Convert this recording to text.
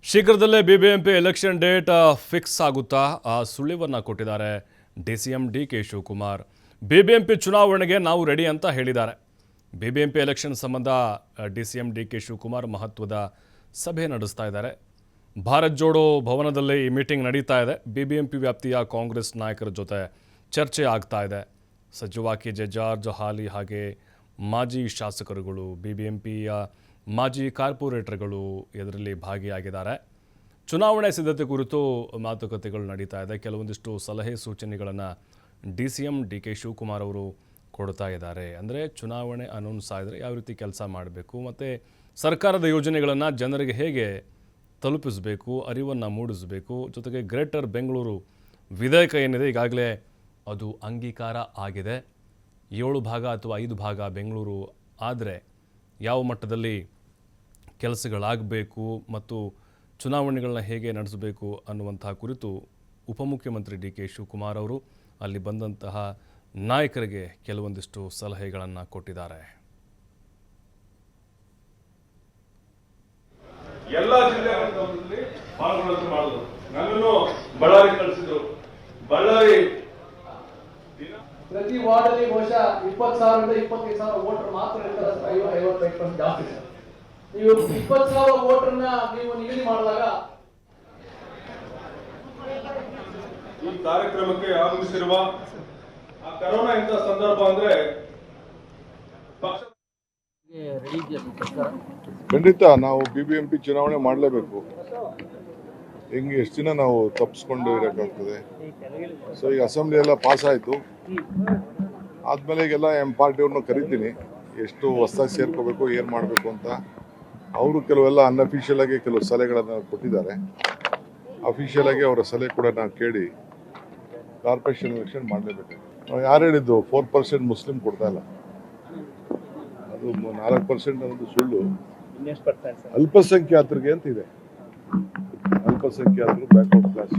ಶೀಘ್ರದಲ್ಲೇ BBMP election date fix ಆಗುತ್ತಾ ಸುಳಿವನ್ನು ಕೊಟ್ಟಿದ್ದಾರೆ ಡಿಸಿಎಂ ಡಿಕೆ ಶಿವಕುಮಾರ್. ಬಿಬಿಎಂಪಿ ಚುನಾವಣೆಗೆ ನಾವು ರೆಡಿ ಅಂತ ಹೇಳಿದ್ದಾರೆ. ಬಿಬಿಎಂಪಿ ಎಲೆಕ್ಷನ್ ಸಂಬಂಧ ಡಿಸಿಎಂ ಡಿಕೆ ಶಿವಕುಮಾರ್ ಮಹತ್ವದ ಸಭೆ ನಡೆಸ್ತಾ ಇದ್ದಾರೆ. ಭಾರತ್ ಜೋಡೋ ಭವನದಲ್ಲಿ ಈ ಮೀಟಿಂಗ್ ನಡೀತಾ ಇದೆ. ಬಿಬಿಎಂಪಿ ವ್ಯಾಪ್ತಿಯ ಕಾಂಗ್ರೆಸ್ ನಾಯಕರ ಜೊತೆ ಚರ್ಚೆ ಆಗ್ತಾ ಇದೆ. ಸಚಿವ ಕೆ.ಜೆ. ಜಾರ್ಜ್, ಹಾಲಿ ಹಾಗೆ ಮಾಜಿ ಶಾಸಕರುಗಳು, ಬಿಬಿಎಂಪಿಯ ಮಾಜಿ ಕಾರ್ಪೊರೇಟರ್ಗಳು ಇದರಲ್ಲಿ ಭಾಗಿಯಾಗಿದ್ದಾರೆ. ಚುನಾವಣೆ ಸಿದ್ಧತೆ ಕುರಿತು ಮಾತುಕತೆಗಳು ನಡೀತಾ ಇದೆ. ಕೆಲವೊಂದಿಷ್ಟು ಸಲಹೆ ಸೂಚನೆಗಳನ್ನು ಡಿಸಿಎಂ ಡಿಕೆ ಶಿವಕುಮಾರ್ ಅವರು ಕೊಡ್ತಾ ಇದ್ದಾರೆ. ಅಂದರೆ ಚುನಾವಣೆ ಅನೌನ್ಸ್ ಆದರೆ ಯಾವ ರೀತಿ ಕೆಲಸ ಮಾಡಬೇಕು ಮತ್ತು ಸರ್ಕಾರದ ಯೋಜನೆಗಳನ್ನು ಜನರಿಗೆ ಹೇಗೆ ತಲುಪಿಸಬೇಕು, ಅರಿವನ್ನು ಮೂಡಿಸಬೇಕು. ಜೊತೆಗೆ ಗ್ರೇಟರ್ ಬೆಂಗಳೂರು ವಿಧೇಯಕ ಏನಿದೆ ಈಗಾಗಲೇ ಅದು ಅಂಗೀಕಾರ ಆಗಿದೆ. 7 ಭಾಗ ಅಥವಾ 5 ಭಾಗ ಬೆಂಗಳೂರು ಆದರೆ ಯಾವ ಮಟ್ಟದಲ್ಲಿ ಕೆಲಸಗಳಾಗಬೇಕು ಮತ್ತು ಚುನಾವಣೆಗಳನ್ನ ಹೇಗೆ ನಡೆಸಬೇಕು ಅನ್ನುವಂತಹ ಕುರಿತು ಉಪಮುಖ್ಯಮಂತ್ರಿ ಡಿ ಕೆ ಶಿವಕುಮಾರ್ ಅವರು ಅಲ್ಲಿ ಬಂದಂತಹ ನಾಯಕರಿಗೆ ಕೆಲವೊಂದಿಷ್ಟು ಸಲಹೆಗಳನ್ನು ಕೊಟ್ಟಿದ್ದಾರೆ. ಎಲ್ಲ ಜಿಲ್ಲೆಗಳಲ್ಲಿ ಪಾಲ್ಗೊಳ್ಳುವಂತೆ ಮಾಡೋದು. ನನ್ನನ್ನು ಬಳ್ಳಾರಿ ಕಳಿಸಿದ್ರು. ಬಳ್ಳಾರಿ ಪ್ರತಿ ವಾರ್ಡಲ್ಲಿ ಬಹುಶಃ 20,000 ರಿಂದ 25,000 ವೋಟರ್ ಮಾತ್ರ ಇರ್ತಾರೆ. 55% ಜಾಸ್ತಿ ಸರ್. ನೀವು 20,000 ವೋಟರ್ನ ನೀವು ನಿಗದಿ ಮಾಡಿದಾಗ ಈ ಕಾರ್ಯಕ್ರಮಕ್ಕೆ ಆಗಮಿಸಿರುವ ಆ ಕರೋನಾ ಇಂಥ ಸಂದರ್ಭ ಅಂದ್ರೆ ಖಂಡಿತ ನಾವು ಬಿಬಿಎಂಪಿ ಚುನಾವಣೆ ಮಾಡಲೇಬೇಕು. ಹೆಂಗೆ ಎಷ್ಟು ದಿನ ನಾವು ತಪ್ಪಿಸ್ಕೊಂಡು ಇರೋಕ್ಕಾಗ್ತದೆ. ಸೊ ಈಗ ಅಸೆಂಬ್ಲಿ ಎಲ್ಲ ಪಾಸ್ ಆಯಿತು. ಆದಮೇಲೆ ಈಗೆಲ್ಲ ಪಾರ್ಟಿಯವ್ರನ್ನ ಕರಿತೀನಿ, ಎಷ್ಟು ಹೊಸದಾಗಿ ಸೇರ್ಕೋಬೇಕು, ಏನು ಮಾಡಬೇಕು ಅಂತ. ಅವರು ಕೆಲವೆಲ್ಲ ಅನ್ಅಫಿಷಿಯಲ್ ಆಗಿ ಕೆಲವು ಸಲಹೆಗಳನ್ನು ಕೊಟ್ಟಿದ್ದಾರೆ. ಅಫಿಷಿಯಲ್ ಆಗಿ ಅವರ ಸಲಹೆ ಕೂಡ ನಾವು ಕೇಳಿ ಕಾರ್ಪೊರೇಷನ್ ಎಲೆಕ್ಷನ್ ಮಾಡಲೇಬೇಕು. ನಾವು ಯಾರು ಹೇಳಿದ್ದು 4% ಮುಸ್ಲಿಂ ಕೊಡ್ತಾ ಇಲ್ಲ, ಅದು 4% ಅನ್ನೋದು ಸುಳ್ಳು. ಅಲ್ಪಸಂಖ್ಯಾತರಿಗೆ ಅಂತ ಇದೆ. ಅಲ್ಪಸಂಖ್ಯಾತರು, ಬ್ಯಾಕ್ವರ್ಡ್ ಕ್ಲಾಸ್